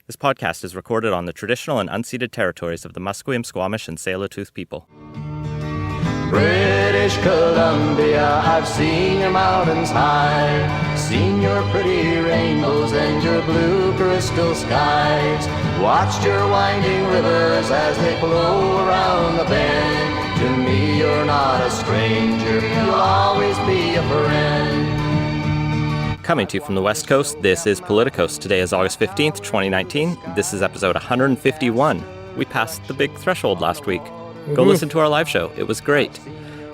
This podcast is recorded on the traditional and unceded territories of the Musqueam, Squamish, and Tsleil-Waututh people. British Columbia, I've seen your mountains high, seen your pretty rainbows and your blue crystal skies, watched your winding rivers as they flow around the bend. To me, you're not a stranger, you'll always be a friend. Coming to you from the West Coast, this is Politicos. Today is August 15th, 2019. This is episode 151. We passed the big threshold last week. Go listen to our live show. It was great.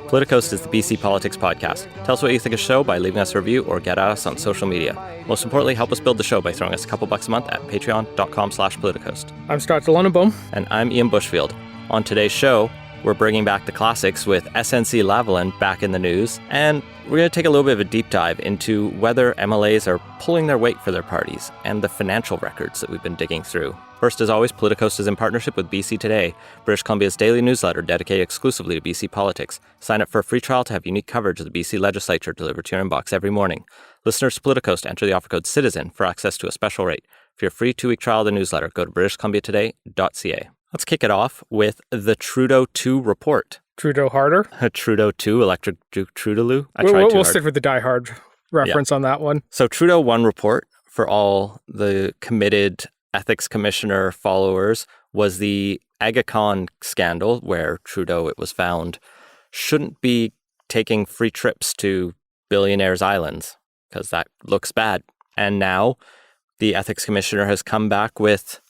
Politicos is the BC Politics podcast. Tell us what you think of the show by leaving us a review or get at us on social media. Most importantly, help us build the show by throwing us a couple bucks a month at patreon.com/politicos. I'm Scott Delonenbaum. And I'm Ian Bushfield. On today's show, we're bringing back the classics with SNC Lavalin back in the news, and we're going to take a little bit of a deep dive into whether MLAs are pulling their weight for their parties and the financial records that we've been digging through. First, as always, Politicos is in partnership with BC Today, British Columbia's daily newsletter dedicated exclusively to BC politics. Sign up for a free trial to have unique coverage of the BC legislature delivered to your inbox every morning. Listeners to Politicos enter the offer code CITIZEN for access to a special rate. For your free 2-week trial of the newsletter, go to britishcolumbiatoday.ca. Let's kick it off with the Trudeau 2 report. Trudeau harder? Trudeau 2, Electric Duke Trudeau. We'll stick with the Die Hard reference on that one. So Trudeau 1 report, for all the committed ethics commissioner followers, was the Aga Khan scandal, where Trudeau, it was found, shouldn't be taking free trips to billionaires' islands, because that looks bad. And now the ethics commissioner has come back with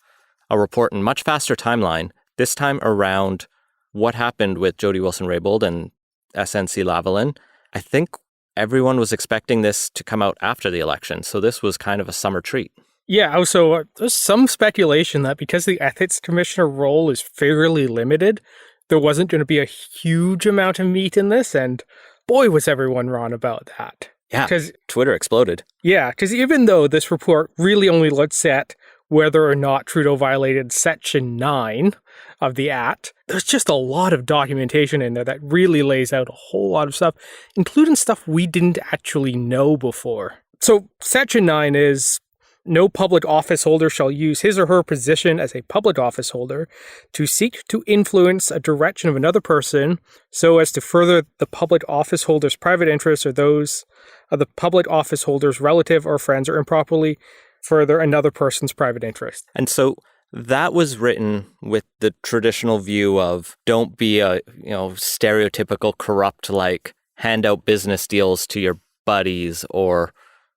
a report in much faster timeline, this time around what happened with Jody Wilson-Raybould and SNC Lavalin. I think everyone was expecting this to come out after the election, so this was kind of a summer treat. Yeah, also, there's some speculation that because the ethics commissioner role is fairly limited, there wasn't going to be a huge amount of meat in this, and boy, was everyone wrong about that. Yeah, Twitter exploded. Yeah, because even though this report really only looks at whether or not Trudeau violated Section 9 of the Act, there's just a lot of documentation in there that really lays out a whole lot of stuff, including stuff we didn't actually know before. So Section 9 is, no public office holder shall use his or her position as a public office holder to seek to influence a direction of another person so as to further the public office holder's private interests or those of the public office holder's relative or friends, or improperly further another person's private interest. And so that was written with the traditional view of don't be a stereotypical corrupt, like hand out business deals to your buddies or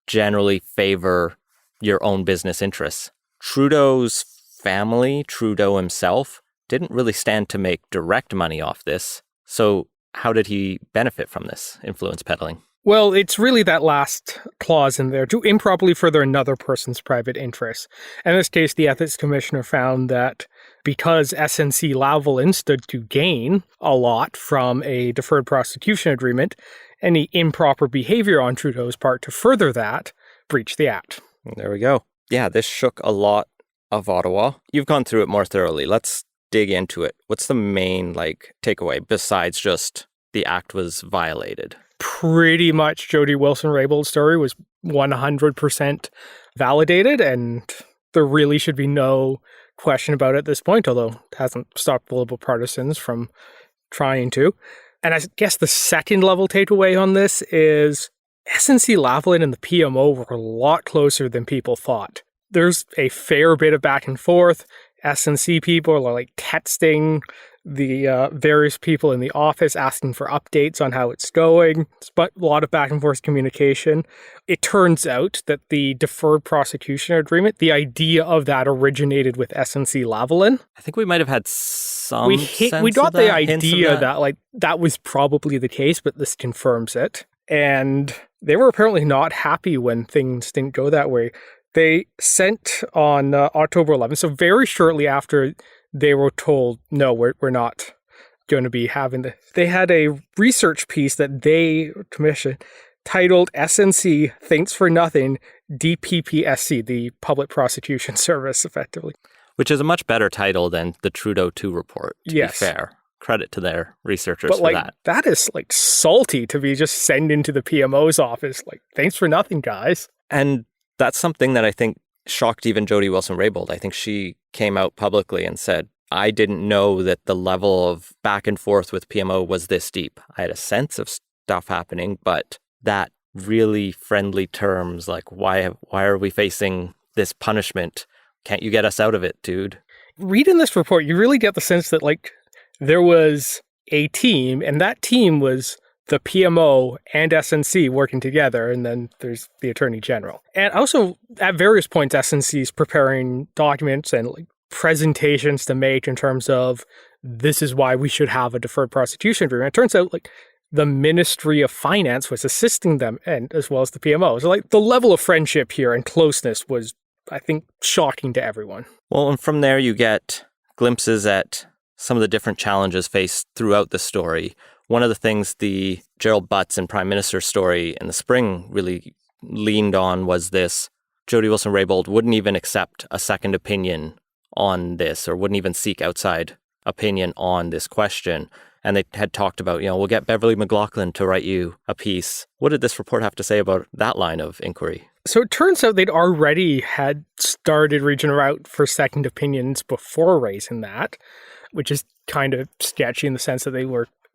generally favor your own business interests. Trudeau's family, Trudeau himself, didn't really stand to make direct money off this. So how did he benefit from this influence peddling? Well, it's really that last clause in there, to improperly further another person's private interests. In this case, the ethics commissioner found that because SNC Lavalin stood to gain a lot from a deferred prosecution agreement, any improper behavior on Trudeau's part to further that breached the Act. There we go. Yeah, this shook a lot of Ottawa. You've gone through it more thoroughly. Let's dig into it. What's the main takeaway besides just the Act was violated? Pretty much Jody Wilson-Raybould's story was 100% validated, and there really should be no question about it at this point, although it hasn't stopped the Liberal partisans from trying to. And I guess the second level takeaway on this is SNC Lavalin and the PMO were a lot closer than people thought. There's a fair bit of back and forth. SNC people are texting the various people in the office asking for updates on how it's going. It's a lot of back and forth communication. It turns out that the deferred prosecution agreement, the idea of that originated with SNC Lavalin. I think we might have had some we got the idea that that was probably the case, but this confirms it. And they were apparently not happy when things didn't go that way. They sent on October 11th, so very shortly after they were told, no, we're not going to be having this. They had a research piece that they commissioned titled SNC Thanks for Nothing, DPPSC, the Public Prosecution Service, effectively. Which is a much better title than the Trudeau 2 report, to be fair. Credit to their researchers for that. That is salty to be just sent into the PMO's office. Thanks for nothing, guys. And that's something that I think shocked even Jody Wilson-Raybould. I think she came out publicly and said, I didn't know that the level of back and forth with PMO was this deep. I had a sense of stuff happening, but that really friendly terms, like why are we facing this punishment? Can't you get us out of it, dude? Reading this report, you really get the sense that like there was a team, and that team was the PMO and SNC working together, and then there's the Attorney General. And also, at various points, SNC is preparing documents and like presentations to make in terms of this is why we should have a deferred prosecution agreement. It turns out like the Ministry of Finance was assisting them, and as well as the PMO. So like the level of friendship here and closeness was, I think, shocking to everyone. Well, and from there you get glimpses at some of the different challenges faced throughout the story. One of the things the Gerald Butts and Prime Minister story in the spring really leaned on was this. Jody Wilson-Raybould wouldn't even accept a second opinion on this, or wouldn't even seek outside opinion on this question. And they had talked about, we'll get Beverly McLaughlin to write you a piece. What did this report have to say about that line of inquiry? So it turns out they'd already had started reaching out for second opinions before raising that, which is kind of sketchy in the sense that they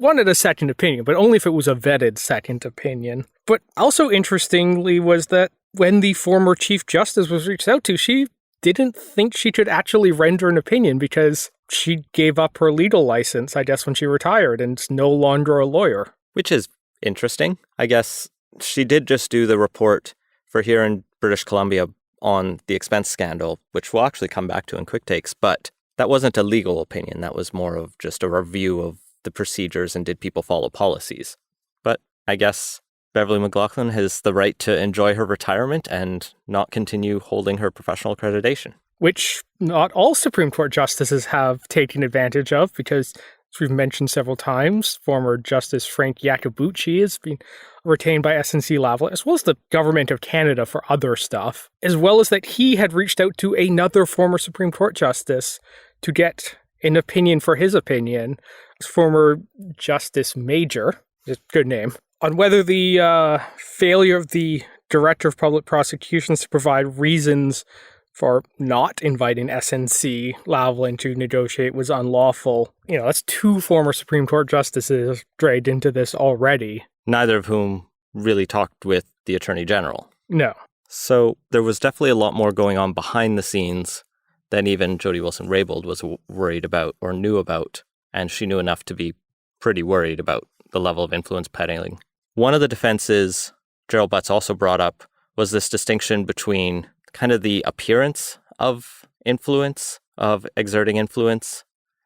wanted a second opinion, but only if it was a vetted second opinion. But also interestingly was that when the former Chief Justice was reached out to, she didn't think she could actually render an opinion because she gave up her legal license, I guess, when she retired and is no longer a lawyer. Which is interesting. I guess she did just do the report for here in British Columbia on the expense scandal, which we'll actually come back to in quick takes, but that wasn't a legal opinion. That was more of just a review of the procedures and did people follow policies. But I guess Beverly McLaughlin has the right to enjoy her retirement and not continue holding her professional accreditation. Which not all Supreme Court justices have taken advantage of because, as we've mentioned several times, former Justice Frank Iacobucci has been retained by SNC Lavalin, as well as the Government of Canada for other stuff, as well as that he had reached out to another former Supreme Court justice to get an opinion for his opinion, former Justice Major, a good name, on whether the failure of the Director of Public Prosecutions to provide reasons for not inviting SNC Lavalin to negotiate was unlawful. That's two former Supreme Court justices dragged into this already. Neither of whom really talked with the Attorney General. No. So there was definitely a lot more going on behind the scenes than even Jody Wilson-Raybould was worried about or knew about, and she knew enough to be pretty worried about the level of influence peddling. One of the defenses Gerald Butts also brought up was this distinction between kind of the appearance of influence, of exerting influence,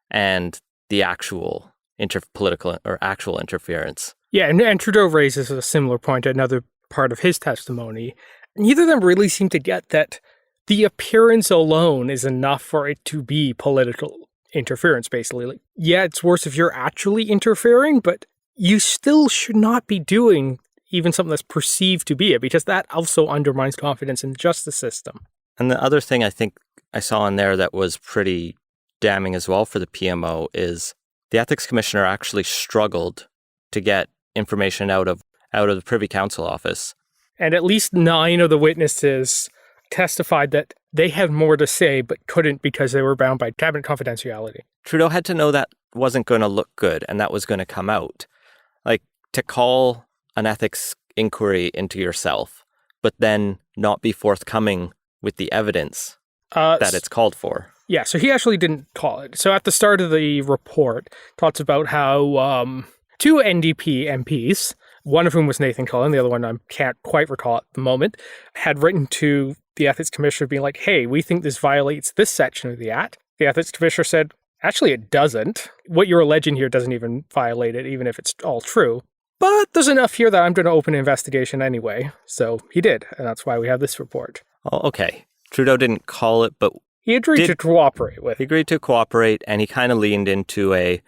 and the actual political or actual interference. Yeah, and Trudeau raises a similar point at another part of his testimony. Neither of them really seem to get that the appearance alone is enough for it to be political interference, basically. Like, yeah, it's worse if you're actually interfering, but you still should not be doing even something that's perceived to be it, because that also undermines confidence in the justice system. And the other thing I think I saw in there that was pretty damning as well for the PMO is the Ethics Commissioner actually struggled to get information out of the Privy Council office. And at least 9 of the witnesses testified that they had more to say but couldn't because they were bound by cabinet confidentiality. Trudeau had to know that wasn't going to look good and that was going to come out. Like, to call an ethics inquiry into yourself, but then not be forthcoming with the evidence that it's called for. Yeah, so he actually didn't call it. So at the start of the report, talks about how 2 NDP MPs, one of whom was Nathan Cullen, the other one I can't quite recall at the moment, had written to the Ethics Commissioner being like, hey, we think this violates this section of the Act. The Ethics Commissioner said, actually, it doesn't. What you're alleging here doesn't even violate it, even if it's all true. But there's enough here that I'm going to open an investigation anyway. So he did, and that's why we have this report. Oh, okay. Trudeau didn't call it, but he agreed to cooperate with it. He agreed to cooperate, and he kind of leaned into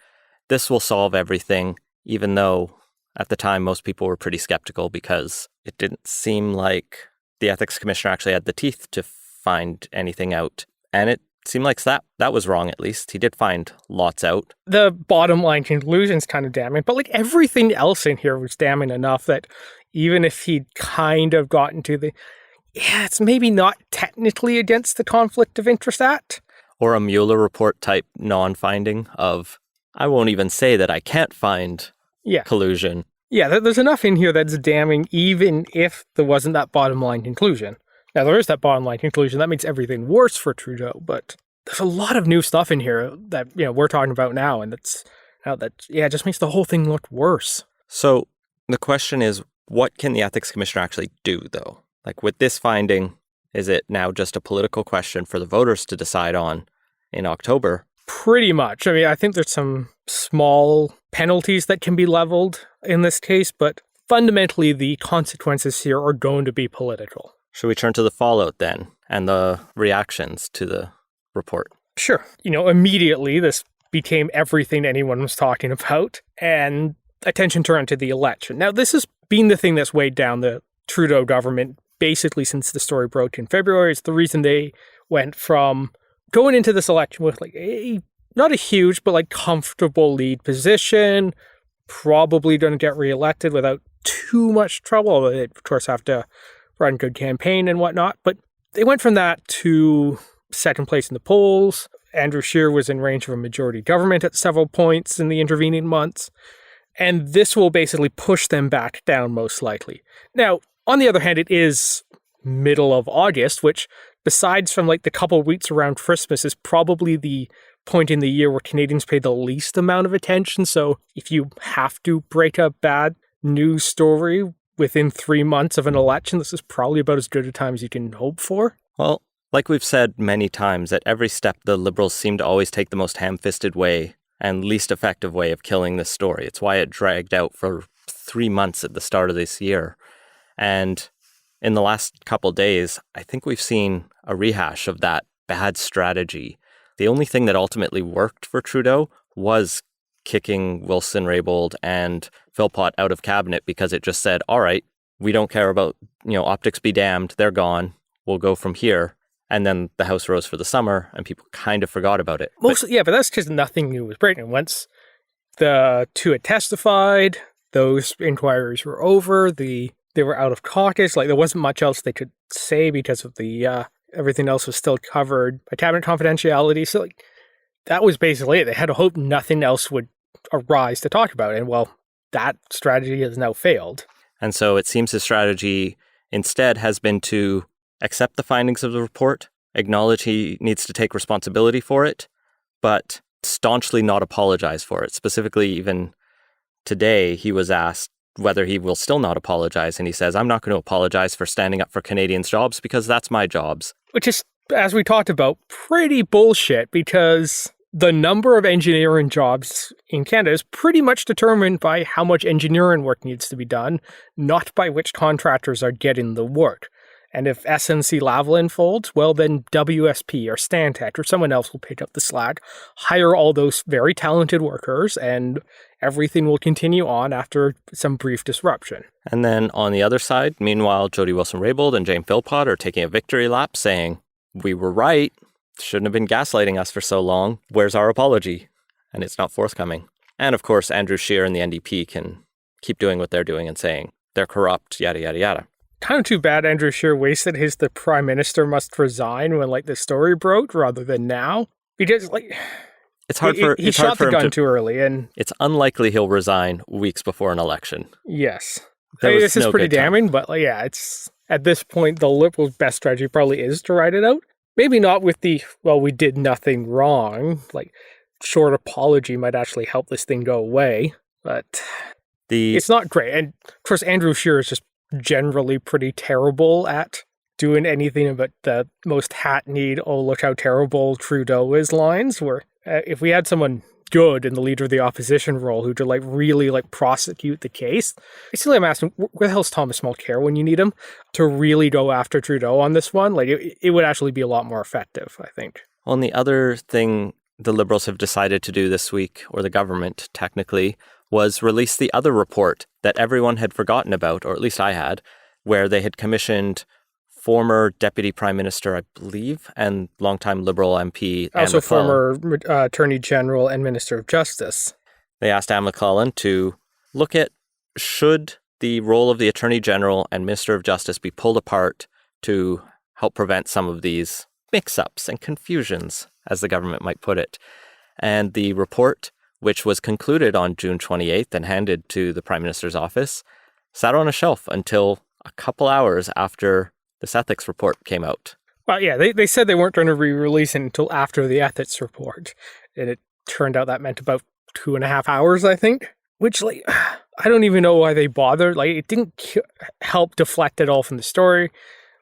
this will solve everything, even though at the time most people were pretty skeptical because it didn't seem like the Ethics Commissioner actually had the teeth to find anything out. And it seemed like that was wrong, at least. He did find lots out. The bottom line conclusion's kind of damning, but like everything else in here was damning enough that even if he'd kind of gotten to yeah, it's maybe not technically against the Conflict of Interest Act. Or a Mueller report type non-finding of, I won't even say that I can't find collusion. Yeah, there's enough in here that's damning, even if there wasn't that bottom line conclusion. Now, there is that bottom line conclusion. That makes everything worse for Trudeau, but there's a lot of new stuff in here that we're talking about now, and it just makes the whole thing look worse. So the question is, what can the Ethics Commissioner actually do, though? Like, with this finding, is it now just a political question for the voters to decide on in October? Pretty much. I mean, I think there's some small penalties that can be leveled in this case, but fundamentally the consequences here are going to be political. Should we turn to the fallout then and the reactions to the report? Sure. Immediately this became everything anyone was talking about, and attention turned to the election. Now, this has been the thing that's weighed down the Trudeau government basically since the story broke in February. It's the reason they went from going into this election with not a huge, but comfortable lead position, probably going to get reelected without too much trouble, although they, of course, have to run a good campaign and whatnot. But they went from that to second place in the polls. Andrew Scheer was in range of a majority government at several points in the intervening months. And this will basically push them back down most likely. Now, on the other hand, it is middle of August, which besides from the couple of weeks around Christmas is probably the point in the year where Canadians pay the least amount of attention. So if you have to break a bad news story within 3 months of an election, this is probably about as good a time as you can hope for. Well, like we've said many times, at every step, the Liberals seem to always take the most ham-fisted way and least effective way of killing this story. It's why it dragged out for 3 months at the start of this year. And in the last couple days, I think we've seen a rehash of that bad strategy. The only thing that ultimately worked for Trudeau was kicking Wilson-Raybould and Philpott out of cabinet, because it just said, all right, we don't care about, optics be damned, they're gone, we'll go from here. And then the House rose for the summer and people kind of forgot about it. But that's because nothing new was breaking. Once the two had testified, those inquiries were over, they were out of caucus. There wasn't much else they could say because of the everything else was still covered by cabinet confidentiality. So that was basically it. They had to hope nothing else would arise to talk about. And that strategy has now failed. And so it seems his strategy instead has been to accept the findings of the report, acknowledge he needs to take responsibility for it, but staunchly not apologize for it. Specifically, even today, he was asked whether he will still not apologize. And he says, I'm not going to apologize for standing up for Canadians' jobs because that's my jobs. Which is, as we talked about, pretty bullshit, because the number of engineering jobs in Canada is pretty much determined by how much engineering work needs to be done, not by which contractors are getting the work. And if SNC Lavalin folds, well, then WSP or Stantec or someone else will pick up the slack, hire all those very talented workers, and everything will continue on after some brief disruption. And then on the other side, meanwhile, Jody Wilson-Raybould and James Philpott are taking a victory lap saying, we were right, shouldn't have been gaslighting us for so long, where's our apology? And it's not forthcoming. And of course, Andrew Scheer and the NDP can keep doing what they're doing and saying they're corrupt, yada, yada, yada. Kind of too bad Andrew Scheer wasted the prime minister must resign when the story broke rather than now. Because it's hard for he shot the gun too early, and it's unlikely he'll resign weeks before an election. Yes. This is pretty damning, but it's at this point the Liberals' best strategy probably is to write it out. Maybe not with we did nothing wrong. Short apology might actually help this thing go away, but it's not great. And of course, Andrew Scheer is just generally pretty terrible at doing anything but the most hackneyed, oh, look how terrible Trudeau is lines, where if we had someone good in the leader of the opposition role who could really prosecute the case, basically I'm asking, where the hell's Thomas Mulcair when you need him to really go after Trudeau on this one? It would actually be a lot more effective, I think. Well, and the other thing the Liberals have decided to do this week, or the government technically, was release the other report that everyone had forgotten about, or at least I had, where they had commissioned former Deputy Prime Minister, I believe, and longtime Liberal MP, also former Attorney General and Minister of Justice. They asked Anne McClellan to look at, should the role of the Attorney General and Minister of Justice be pulled apart to help prevent some of these mix-ups and confusions, as the government might put it. And the report, which was concluded on June 28th and handed to the Prime Minister's office, sat on a shelf until a couple hours after this ethics report came out. Well, yeah, they said they weren't going to re-release it until after the ethics report. And it turned out that meant about 2.5 hours, I think. Which, like, I don't even know why they bothered. Like, it didn't help deflect it all from the story.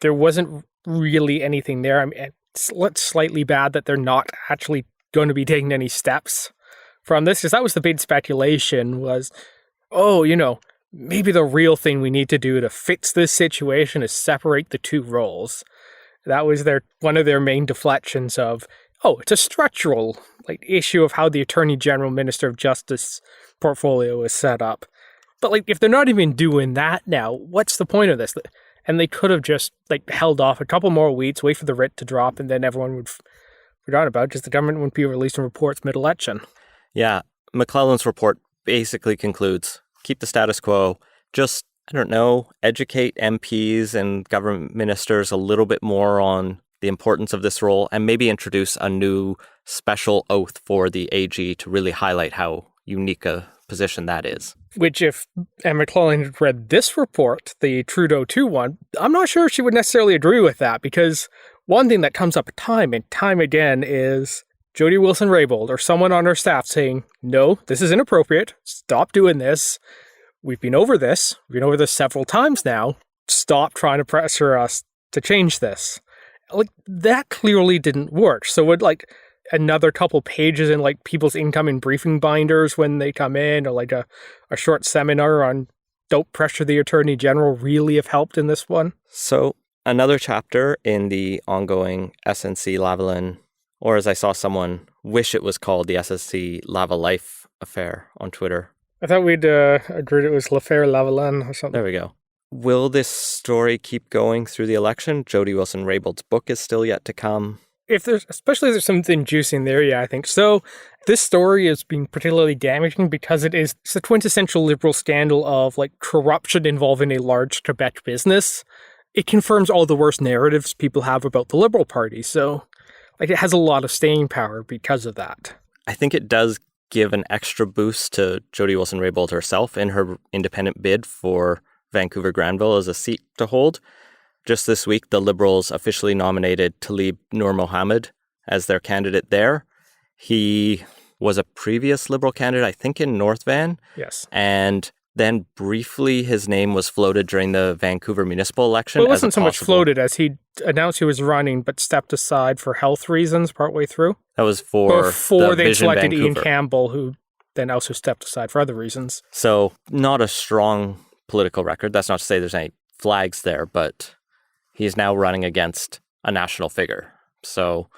There wasn't really anything there. I mean, it's slightly bad that they're not actually going to be taking any steps from this, because that was the big speculation was, maybe the real thing we need to do to fix this situation is separate the two roles. That was one of their main deflections of, it's a structural issue of how the Attorney General, Minister of Justice portfolio is set up. But if they're not even doing that now, what's the point of this? And they could have just held off a couple more weeks, wait for the writ to drop, and then everyone would forgot about it because the government wouldn't be releasing reports mid-election. Yeah, McClellan's report basically concludes, keep the status quo, just, educate MPs and government ministers a little bit more on the importance of this role, and maybe introduce a new special oath for the AG to really highlight how unique a position that is. Which, if Anne McClellan had read this report, the Trudeau 2 one, I'm not sure she would necessarily agree with that, because one thing that comes up time and time again is Jody Wilson-Raybould or someone on her staff saying, no, this is inappropriate, stop doing this, we've been over this several times now, stop trying to pressure us to change this. That clearly didn't work. So would another couple pages in people's incoming briefing binders when they come in, or a short seminar on don't pressure the Attorney General really have helped in this one? So another chapter in the ongoing SNC Lavalin, or as I saw someone wish it was called, the SNC Lava Life affair on Twitter. I thought we'd agreed it was L'Affaire Lavalin or something. There we go. Will this story keep going through the election? Jody Wilson-Raybould's book is still yet to come. Especially if there's something juicy in there, yeah, I think so. This story is being particularly damaging because it's a quintessential Liberal scandal of corruption involving a large Quebec business. It confirms all the worst narratives people have about the Liberal Party, so it has a lot of staying power because of that. I think it does give an extra boost to Jody Wilson-Raybould herself in her independent bid for Vancouver Granville as a seat to hold. Just this week, the Liberals officially nominated Talib Noor Mohammed as their candidate there. He was a previous Liberal candidate, I think, in North Van. Yes. And then briefly his name was floated during the Vancouver municipal election. Well, it wasn't so much floated as he announced he was running, but stepped aside for health reasons partway through. That was before they selected Vancouver. Ian Campbell, who then also stepped aside for other reasons. So not a strong political record. That's not to say there's any flags there, but he's now running against a national figure. So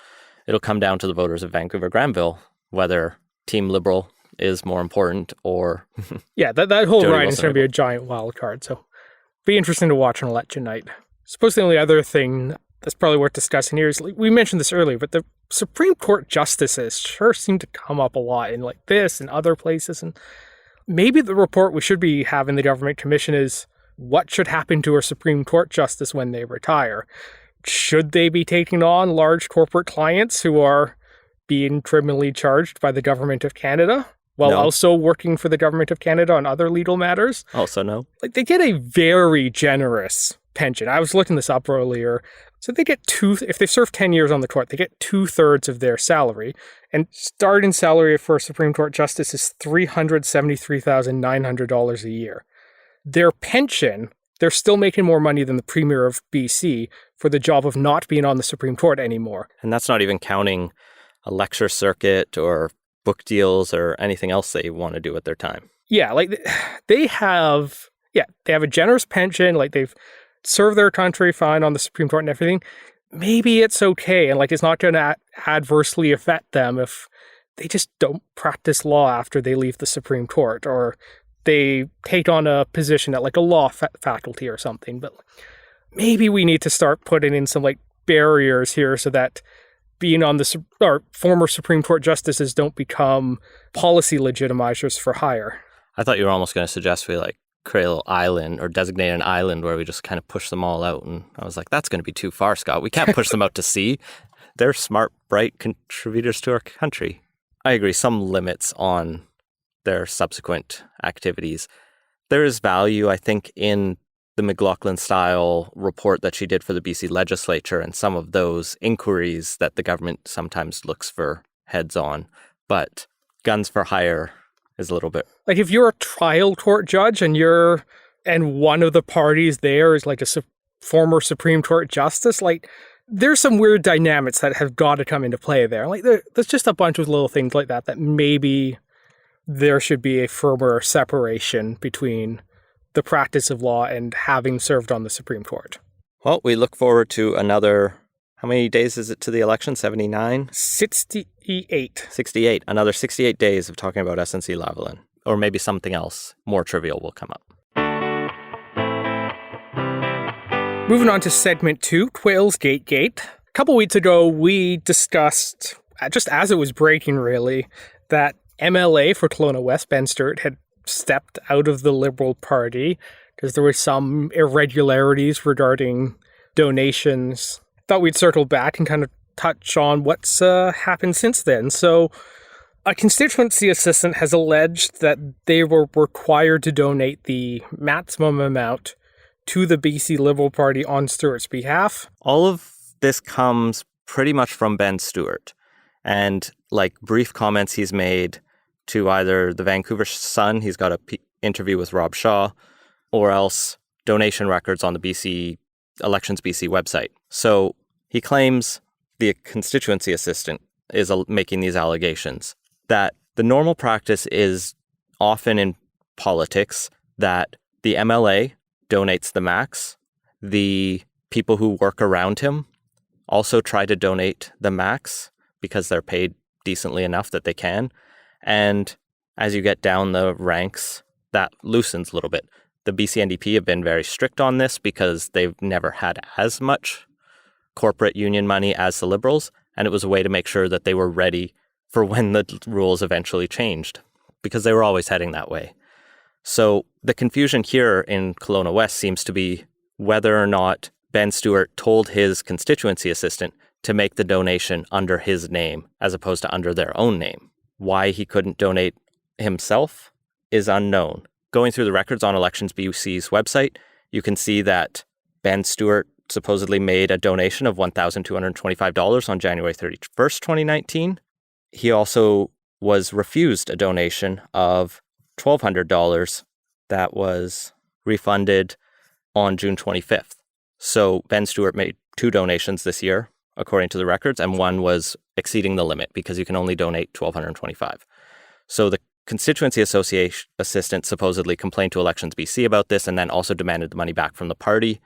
it'll come down to the voters of Vancouver Granville whether Team Liberal is more important or yeah, that whole Jody ride is going to be a giant wild card. So be interesting to watch on election night. I suppose the only other thing that's probably worth discussing here is, we mentioned this earlier, but the Supreme Court justices sure seem to come up a lot in this and other places. And maybe the report we should be having the government commission is what should happen to a Supreme Court justice when they retire. Should they be taking on large corporate clients who are being criminally charged by the government of Canada while also working for the government of Canada on other legal matters? Also no. They get a very generous pension. I was looking this up earlier. So they get if they serve 10 years on the court, they get 2/3 of their salary. And starting salary for a Supreme Court justice is $373,900 a year. Their pension, they're still making more money than the Premier of BC for the job of not being on the Supreme Court anymore. And that's not even counting a lecture circuit or book deals or anything else they want to do with their time. Yeah, they have a generous pension, they've served their country fine on the Supreme Court and everything. Maybe it's okay, and it's not going to adversely affect them if they just don't practice law after they leave the Supreme Court, or they take on a position at a law faculty or something. But maybe we need to start putting in some barriers here so that being on or former Supreme Court justices don't become policy legitimizers for hire. I thought you were almost going to suggest we create a little island or designate an island where we just kind of push them all out. And I was like, that's going to be too far, Scott. We can't push them out to sea. They're smart, bright contributors to our country. I agree, some limits on their subsequent activities. There is value, I think, in the McLaughlin-style report that she did for the BC legislature and some of those inquiries that the government sometimes looks for heads on. But guns for hire is a little bit... Like, if you're a trial court judge and one of the parties there is like a former Supreme Court justice, like, there's some weird dynamics that have got to come into play there. Like, there's just a bunch of little things like that maybe there should be a firmer separation between the practice of law and having served on the Supreme Court. Well, we look forward to another... How many days is it to the election? 79? 68. 68. Another 68 days of talking about SNC Lavalin. Or maybe something else more trivial will come up. Moving on to segment 2, Quail's Gate. A couple weeks ago, we discussed, just as it was breaking really, that MLA for Kelowna West, Ben Stewart, had stepped out of the Liberal Party because there were some irregularities regarding donations. Thought we'd circle back and kind of touch on what's happened since then. So a constituency assistant has alleged that they were required to donate the maximum amount to the BC Liberal Party on Stewart's behalf. All of this comes pretty much from Ben Stewart and like brief comments he's made to either the Vancouver Sun, he's got an interview with Rob Shaw, or else donation records on the BC Elections BC website. So he claims the constituency assistant is making these allegations that the normal practice is often in politics that the MLA donates the max. The people who work around him also try to donate the max because they're paid decently enough that they can. And as you get down the ranks, that loosens a little bit. The BC NDP have been very strict on this because they've never had as much corporate union money as the Liberals, and it was a way to make sure that they were ready for when the rules eventually changed, because they were always heading that way. So the confusion here in Kelowna West seems to be whether or not Ben Stewart told his constituency assistant to make the donation under his name as opposed to under their own name. Why he couldn't donate himself is unknown. Going through the records on Elections BC's website, you can see that Ben Stewart supposedly made a donation of $1,225 on January 31st, 2019. He also was refused a donation of $1,200 that was refunded on June 25th. So Ben Stewart made 2 donations this year, according to the records, and one was exceeding the limit because you can only donate $1,225. So the constituency association assistant supposedly complained to Elections BC about this and then also demanded the money back from the party.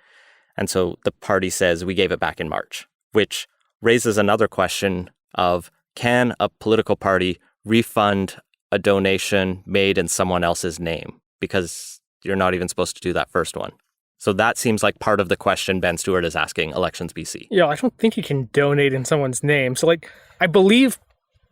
And so the party says, we gave it back in March, which raises another question of, can a political party refund a donation made in someone else's name? Because you're not even supposed to do that first one. So that seems like part of the question Ben Stewart is asking Elections BC. Yeah, I don't think you can donate in someone's name. So, like, I believe,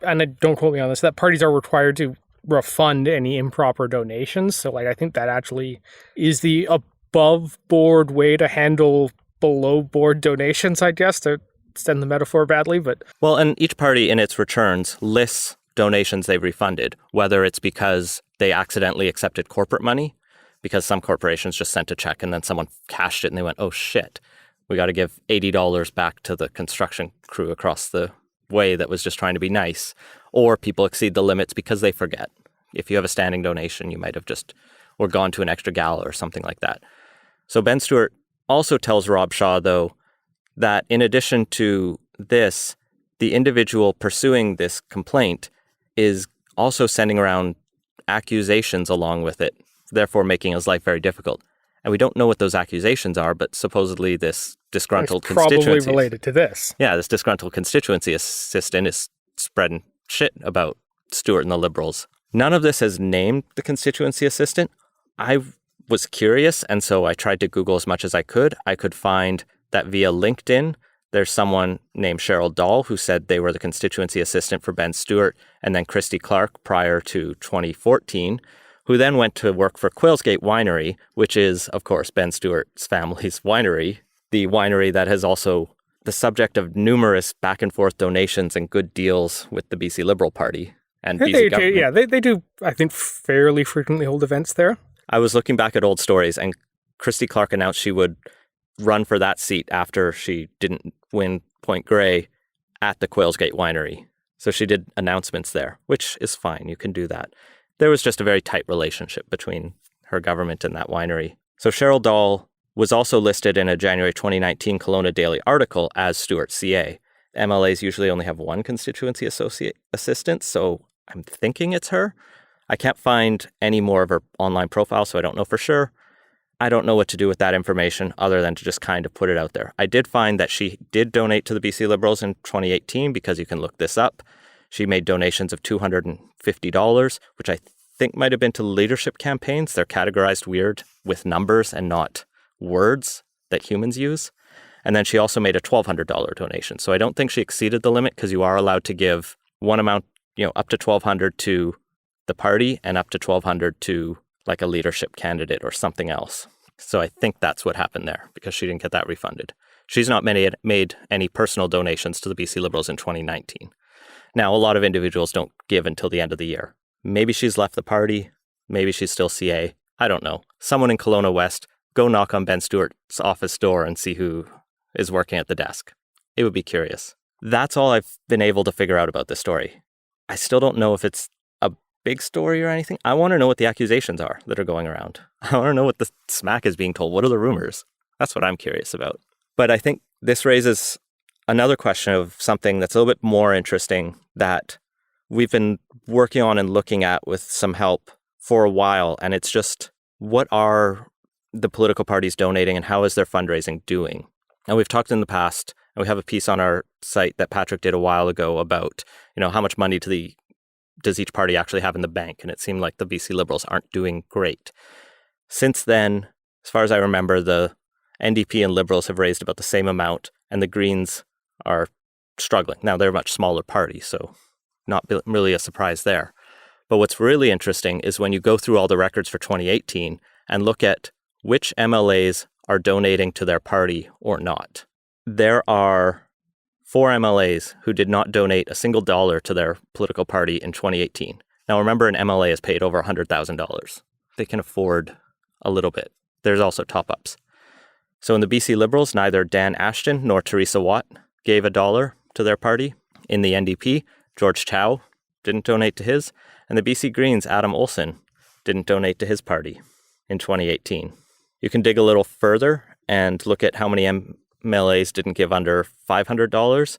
and don't quote me on this, that parties are required to refund any improper donations. So, like, I think that actually is the above-board way to handle below-board donations, I guess, to extend the metaphor badly. But well, and each party in its returns lists donations they've refunded, whether it's because they accidentally accepted corporate money, because some corporations just sent a check and then someone cashed it and they went, oh shit, we got to give $80 back to the construction crew across the way that was just trying to be nice. Or people exceed the limits because they forget. If you have a standing donation, you might have just, or gone to an extra gala or something like that. So Ben Stewart also tells Rob Shaw, though, that in addition to this, the individual pursuing this complaint is also sending around accusations along with it, therefore making his life very difficult. And we don't know what those accusations are, but supposedly this disgruntled constituency... probably related to this. Yeah, this disgruntled constituency assistant is spreading shit about Stewart and the Liberals. None of this has named the constituency assistant. I was curious, and so I tried to Google as much as I could. I could find that via LinkedIn, there's someone named Cheryl Dahl who said they were the constituency assistant for Ben Stewart, and then Christy Clark prior to 2014, who then went to work for Quailsgate Winery, which is, of course, Ben Stewart's family's winery, the winery that has also the subject of numerous back and forth donations and good deals with the BC Liberal Party and BC government. Yeah, they do, I think, fairly frequently hold events there. I was looking back at old stories, and Christy Clark announced she would run for that seat after she didn't win Point Grey at the Quailsgate Winery. So she did announcements there, which is fine. You can do that. There was just a very tight relationship between her government and that winery. So Cheryl Dahl was also listed in a January 2019 Kelowna Daily article as Stewart's CA. MLAs usually only have one constituency assistant, so I'm thinking it's her. I can't find any more of her online profile, so I don't know for sure. I don't know what to do with that information other than to just kind of put it out there. I did find that she did donate to the BC Liberals in 2018, because you can look this up. She made donations of $250, which I think might have been to leadership campaigns. They're categorized weird with numbers and not words that humans use. And then she also made a $1,200 donation. So I don't think she exceeded the limit, because you are allowed to give one amount, up to $1,200 to the party and up to $1,200 to like a leadership candidate or something else. So I think that's what happened there, because she didn't get that refunded. She's not made any personal donations to the BC Liberals in 2019. Now, a lot of individuals don't give until the end of the year. Maybe she's left the party. Maybe she's still CA. I don't know. Someone in Kelowna West, go knock on Ben Stewart's office door and see who is working at the desk. It would be curious. That's all I've been able to figure out about this story. I still don't know if it's a big story or anything. I want to know what the accusations are that are going around. I want to know what the smack is being told. What are the rumors? That's what I'm curious about. But I think this raises another question of something that's a little bit more interesting that we've been working on and looking at with some help for a while. And it's just, what are the political parties donating and how is their fundraising doing? And we've talked in the past, and we have a piece on our site that Patrick did a while ago about, how much money does each party actually have in the bank? And it seemed like the BC Liberals aren't doing great. Since then, as far as I remember, the NDP and Liberals have raised about the same amount, and the Greens are struggling. Now, they're a much smaller party, so not really a surprise there. But what's really interesting is when you go through all the records for 2018 and look at which MLAs are donating to their party or not. There are 4 MLAs who did not donate a single dollar to their political party in 2018. Now, remember, an MLA is paid over $100,000. They can afford a little bit. There's also top-ups. So in the BC Liberals, neither Dan Ashton nor Teresa Watt gave a dollar to their party. In the NDP, George Chow didn't donate to his. And the BC Greens, Adam Olsen, didn't donate to his party in 2018. You can dig a little further and look at how many MLAs didn't give under $500.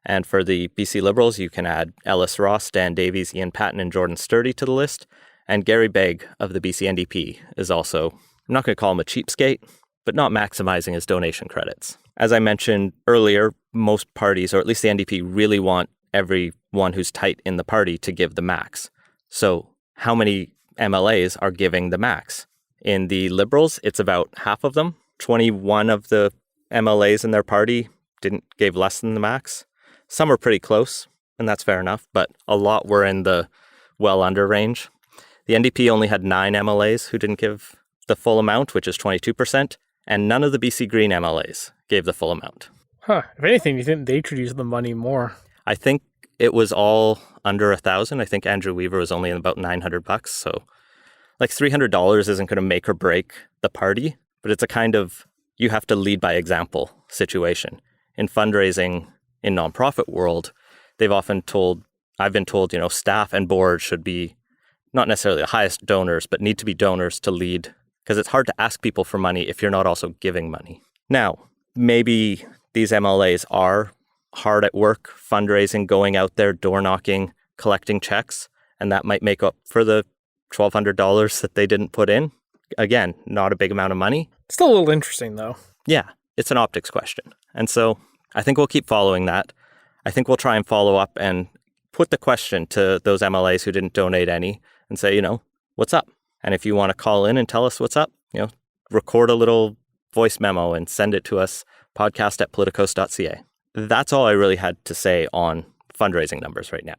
And for the BC Liberals, you can add Ellis Ross, Dan Davies, Ian Patton, and Jordan Sturdy to the list. And Gary Begg of the BC NDP is also, I'm not going to call him a cheapskate, but not maximizing his donation credits. As I mentioned earlier, most parties, or at least the NDP, really want everyone who's tight in the party to give the max. So how many MLAs are giving the max? In the Liberals, it's about half of them. 21 of the MLAs in their party gave less than the max. Some are pretty close, and that's fair enough, but a lot were in the well under range. The NDP only had 9 MLAs who didn't give the full amount, which is 22%, and none of the BC Green MLAs gave the full amount. If anything, you think they could use the money more? I think it was all under $1,000. I think Andrew Weaver was only about $900, so like $300 isn't going to make or break the party, but it's a kind of you have to lead by example situation. In fundraising in nonprofit world, I've been told, staff and board should be not necessarily the highest donors, but need to be donors to lead, because it's hard to ask people for money if you're not also giving money. Now, maybe these MLAs are hard at work, fundraising, going out there, door knocking, collecting checks, and that might make up for the $1,200 that they didn't put in. Again, not a big amount of money. Still a little interesting, though. Yeah, it's an optics question. And so I think we'll keep following that. I think we'll try and follow up and put the question to those MLAs who didn't donate any and say, what's up? And if you want to call in and tell us what's up, record a little voice memo and send it to us, podcast@politicos.ca. That's all I really had to say on fundraising numbers right now.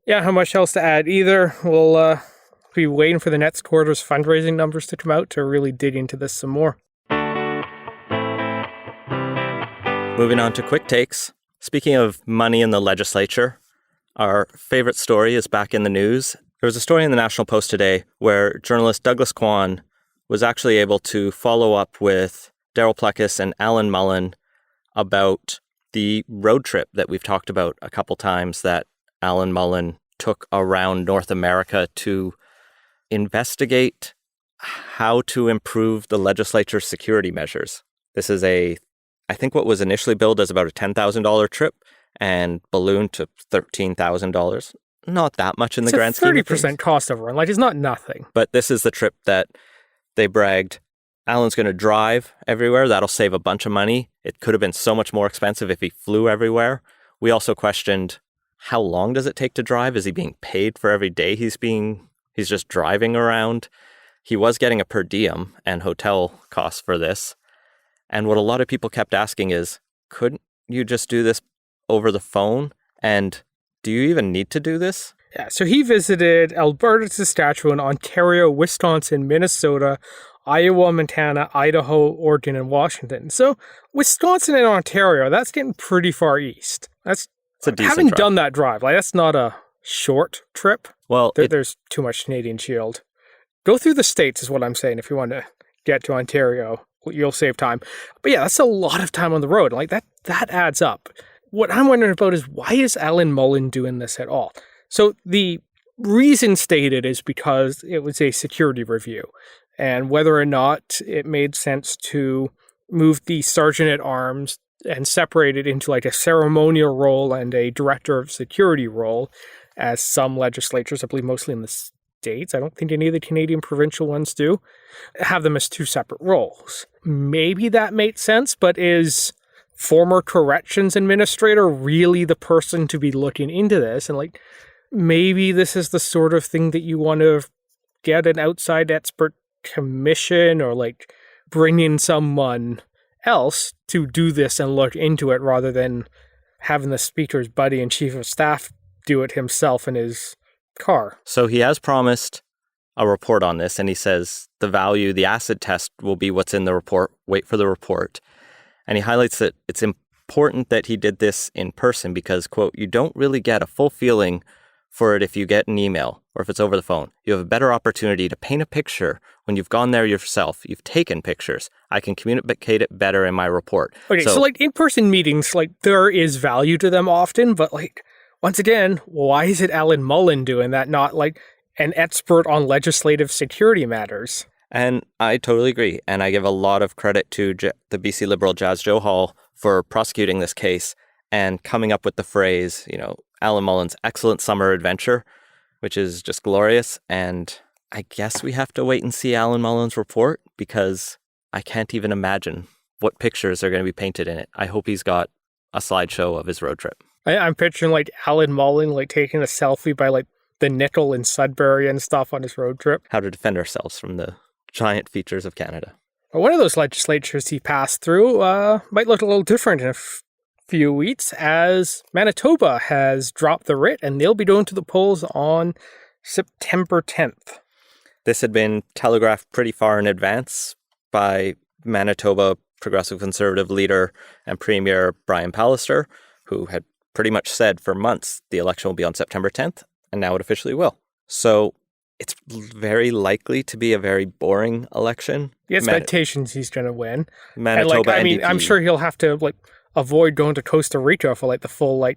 Yeah, how much else to add either. We'll Be waiting for the next quarter's fundraising numbers to come out to really dig into this some more. Moving on to quick takes. Speaking of money in the legislature, our favorite story is back in the news. There was a story in the National Post today where journalist Douglas Kwan was actually able to follow up with Darryl Plecas and Alan Mullen about the road trip that we've talked about a couple times that Alan Mullen took around North America to investigate how to improve the legislature's security measures. This is I think what was initially billed as about a $10,000 trip and ballooned to $13,000. Not that much in the grand scheme of things. 30% cost overrun. Like, it's not nothing. But this is the trip that they bragged, Alan's going to drive everywhere. That'll save a bunch of money. It could have been so much more expensive if he flew everywhere. We also questioned, how long does it take to drive? Is he being paid for every day he's just driving around? He was getting a per diem and hotel costs for this. And what a lot of people kept asking is, couldn't you just do this over the phone? And do you even need to do this? Yeah, so he visited Alberta, Saskatchewan, Ontario, Wisconsin, Minnesota, Iowa, Montana, Idaho, Oregon, and Washington. So Wisconsin and Ontario, that's getting pretty far east. It's a decent having drive. Done that drive. Like, that's not a short trip. Well, there's too much Canadian Shield. Go through the states is what I'm saying. If you want to get to Ontario, you'll save time. But yeah, that's a lot of time on the road. Like, that adds up. What I'm wondering about is, why is Alan Mullen doing this at all? So the reason stated is because it was a security review, and whether or not it made sense to move the sergeant at arms and separate it into like a ceremonial role and a director of security role, as some legislatures, I believe mostly in the States, I don't think any of the Canadian provincial ones do, have them as two separate roles. Maybe that made sense, but is former corrections administrator really the person to be looking into this? And like, maybe this is the sort of thing that you want to get an outside expert commission, or like bring in someone else to do this and look into it, rather than having the speaker's buddy and chief of staff do it himself in his car. So he has promised a report on this, and he says the acid test will be what's in the report. Wait for the report. And he highlights that it's important that he did this in person because, quote, you don't really get a full feeling for it if you get an email or if it's over the phone. You have a better opportunity to paint a picture when you've gone there yourself. You've taken pictures. I can communicate it better in my report. Okay, so like in-person meetings, like there is value to them often, but like, once again, why is it Alan Mullen doing that, not like an expert on legislative security matters? And I totally agree. And I give a lot of credit to the BC Liberal Jazz Johal for prosecuting this case and coming up with the phrase, Alan Mullen's excellent summer adventure, which is just glorious. And I guess we have to wait and see Alan Mullen's report, because I can't even imagine what pictures are going to be painted in it. I hope he's got a slideshow of his road trip. I'm picturing like Alan Mullen like taking a selfie by like the Nickel in Sudbury and stuff on his road trip. How to defend ourselves from the giant features of Canada. One of those legislatures he passed through might look a little different in a few weeks, as Manitoba has dropped the writ and they'll be going to the polls on September 10th. This had been telegraphed pretty far in advance by Manitoba Progressive Conservative leader and Premier Brian Pallister, who had pretty much said for months the election will be on September 10th, and now it officially will. So it's very likely to be a very boring election. The expectations he's going to win. Manitoba NDP. I'm sure he'll have to avoid going to Costa Rica for the full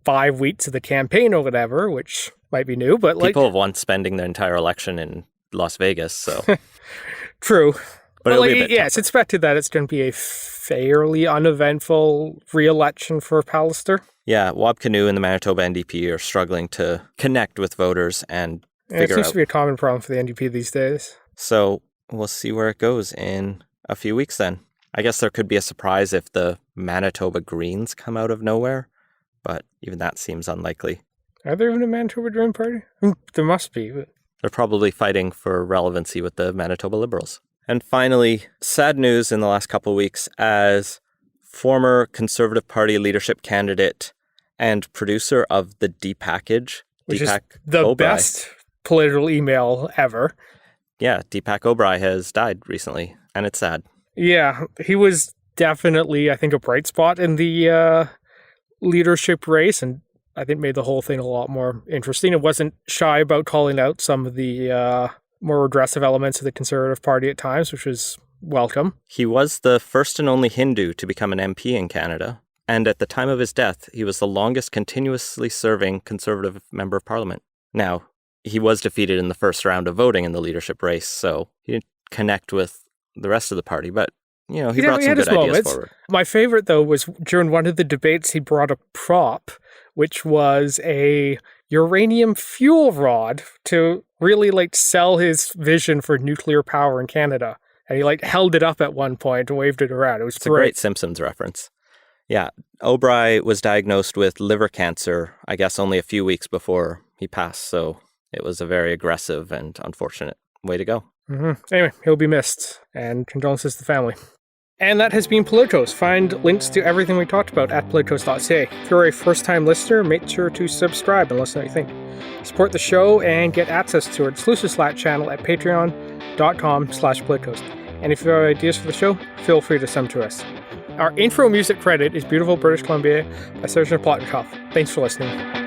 5 weeks of the campaign or whatever, which might be new. But people have once spending their entire election in Las Vegas, so true. But it'll be a bit tougher. It's expected that it's going to be a fairly uneventful re-election for Pallister. Yeah, Wab Kinew and the Manitoba NDP are struggling to connect with voters and figure out. It seems to be a common problem for the NDP these days. So we'll see where it goes in a few weeks then. I guess there could be a surprise if the Manitoba Greens come out of nowhere, but even that seems unlikely. Are there even a Manitoba Green Party? There must be. But they're probably fighting for relevancy with the Manitoba Liberals. And finally, sad news in the last couple of weeks, as former Conservative Party leadership candidate and producer of the D Package, which is the best political email ever. Yeah, Deepak Oberoi has died recently, and it's sad. Yeah, he was definitely, I think, a bright spot in the leadership race, and I think made the whole thing a lot more interesting. It wasn't shy about calling out some of the more regressive elements of the Conservative Party at times, which was welcome. He was the first and only Hindu to become an MP in Canada, and at the time of his death, he was the longest continuously serving Conservative Member of Parliament. Now, he was defeated in the first round of voting in the leadership race, so he didn't connect with the rest of the party, but he brought some good ideas forward. My favorite, though, was during one of the debates, he brought a prop, which was a uranium fuel rod to really sell his vision for nuclear power in Canada. And he held it up at one point and waved it around. It's a great Simpsons reference. Yeah, Oberoi was diagnosed with liver cancer, I guess only a few weeks before he passed, so it was a very aggressive and unfortunate way to go. Mm-hmm. Anyway, he'll be missed, and condolences to the family. And that has been Politicos. Find links to everything we talked about at politicos.ca. If you're a first-time listener, make sure to subscribe and let us know what you think. Support the show and get access to our exclusive Slack channel at patreon.com/politicos. And if you have ideas for the show, feel free to send them to us. Our intro music credit is Beautiful British Columbia by Sergeant Plotnikoff. Thanks for listening.